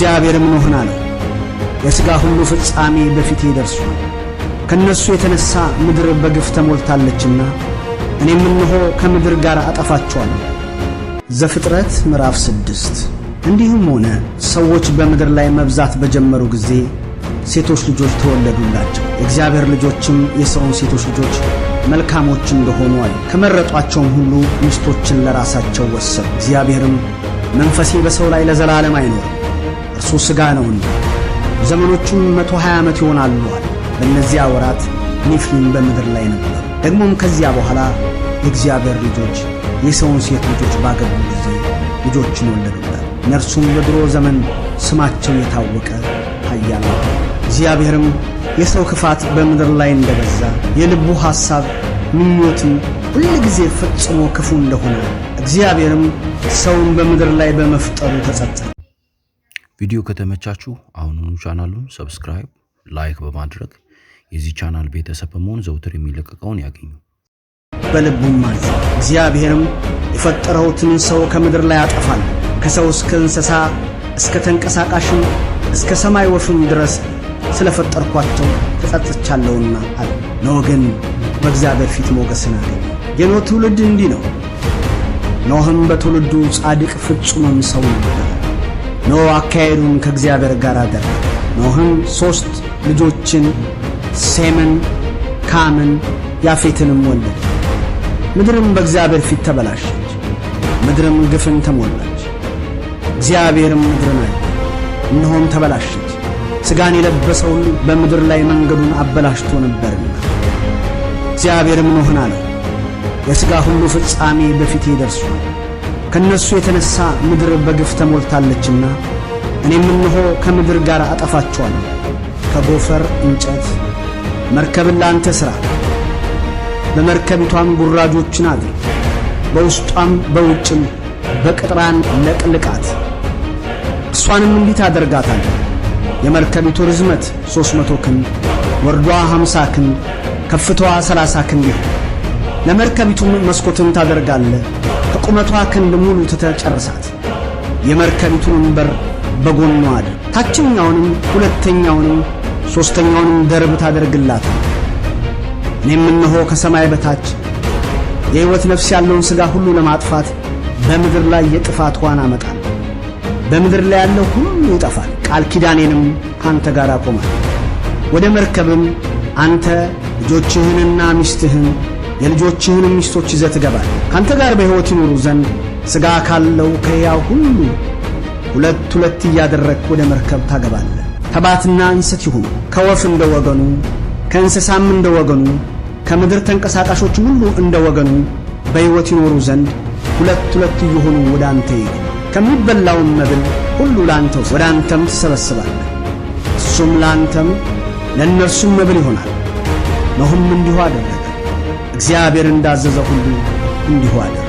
እግዚአብሔርም ኖኅን አለው፣ የሥጋ ሁሉ ፍጻሜ በፊቴ ደርሷል። ከነሱ የተነሣ ምድር በግፍ ተሞልታለችና እኔም እነሆ ከምድር ጋር አጠፋቸዋለሁ። ዘፍጥረት ምዕራፍ 6። እንዲህም ሆነ ሰዎች በምድር ላይ መብዛት በጀመሩ ጊዜ ሴቶች ልጆች ተወለዱላቸው። የእግዚአብሔር ልጆችም የሰውን ሴቶች ልጆች መልካሞች እንደሆኑ አዩ። ከመረጧቸውም ሁሉ ሚስቶችን ለራሳቸው ወሰዱ። እግዚአብሔርም መንፈሴ በሰው ላይ ለዘላለም አይኖርም፣ እርሱ ሥጋ ነውና ዘመኖቹም 120 ዓመት ይሆናሉ አለ። በእነዚያ ወራት ኔፊሊም በምድር ላይ ነበሩ። ደግሞም ከዚያ በኋላ የእግዚአብሔር ልጆች የሰውን ሴት ልጆች ባገቡ ጊዜ ልጆችን ወለዱላት። እነርሱም በድሮ ዘመን ስማቸው የታወቀ ኃያል ነው። እግዚአብሔርም የሰው ክፋት በምድር ላይ እንደበዛ የልቡ ሐሳብ ምኞትም ሁል ጊዜ ፈጽሞ ክፉ እንደሆነ እግዚአብሔርም ሰውን በምድር ላይ በመፍጠሩ ተጸጸተ። ቪዲዮ ከተመቻችሁ አሁኑኑ ቻናሉን ሰብስክራይብ፣ ላይክ በማድረግ የዚህ ቻናል ቤተሰብ በመሆን ዘውትር የሚለቀቀውን ያገኙ። በልቡም ማለት እግዚአብሔርም የፈጠረውትን ሰው ከምድር ላይ ያጠፋል፣ ከሰው እስከ እንስሳ እስከ ተንቀሳቃሽም እስከ ሰማይ ወፍም ድረስ ስለፈጠርኳቸው ተጸጽቻለሁና አለ። ኖኅ ግን በእግዚአብሔር ፊት ሞገስን አገኘ። የኖኅ ትውልድ እንዲህ ነው። ኖኅም በትውልዱ ጻድቅ ፍጹምም ሰው ነበር። ኖኅ አካሄዱን ከእግዚአብሔር ጋር አደረገ። ኖኅም 3 ልጆችን ሴምን፣ ካምን፣ ያፌትንም ወለደ። ምድርም በእግዚአብሔር ፊት ተበላሸች፣ ምድርም ግፍን ተሞላች። እግዚአብሔርም ምድርን አየ፣ እነሆም ተበላሸች፣ ሥጋን የለበሰ ሁሉ በምድር ላይ መንገዱን አበላሽቶ ነበርና። እግዚአብሔርም ኖኅን አለው፣ የሥጋ ሁሉ ፍጻሜ በፊቴ ደርሷል። ከነሱ የተነሣ ምድር በግፍ ተሞልታለችና እኔም እነሆ ከምድር ጋር አጠፋቸዋለሁ። ከጎፈር እንጨት መርከብን ለአንተ ሥራ፣ በመርከቢቷም ጉራጆችን አድርግ፣ በውስጧም በውጭም በቅጥራን ለቅልቃት። እሷንም እንዲህ ታደርጋታለህ። የመርከቢቱ ርዝመት 300 ክንድ፣ ወርዷ 50 ክንድ፣ ከፍታዋ 30 ክንድ ይሁን። ለመርከቢቱም መስኮትን ታደርጋለህ፣ ከቁመቷ ክንድ ሙሉ ትተጨርሳት። የመርከቢቱንም በር በጎኗ አድርግ። ታችኛውንም ሁለተኛውንም ሦስተኛውንም ደርብ ታደርግላታል። እኔም እነሆ ከሰማይ በታች የሕይወት ነፍስ ያለውን ሥጋ ሁሉ ለማጥፋት በምድር ላይ የጥፋት ውኃን አመጣለሁ። በምድር ላይ ያለው ሁሉ ይጠፋል። ቃል ኪዳኔንም ካንተ ጋር አቆማለሁ። ወደ መርከብም አንተ ልጆችህንና ሚስትህን የልጆችህንም ሚስቶች ይዘህ ትገባለህ። ካንተ ጋር በሕይወት ይኖሩ ዘንድ ሥጋ ካለው ከሕያው ሁሉ 2 እያደረግህ ወደ መርከብ ታገባለህ። ተባትና እንስት ይሁኑ፣ ከወፍ እንደ ወገኑ፣ ከእንስሳም እንደ ወገኑ፣ ከምድር ተንቀሳቃሾች ሁሉ እንደ ወገኑ በሕይወት ይኖሩ ዘንድ 2 እየሆኑ ወደ አንተ ይሄዱ። ከሚበላውም መብል ሁሉ ለአንተ ወደ አንተም ትሰበስባለህ፣ እሱም ለአንተም ለእነርሱም መብል ይሆናል። ኖኅም እንዲሁ አደረገ፣ እግዚአብሔር እንዳዘዘ ሁሉ እንዲሁ አደረገ።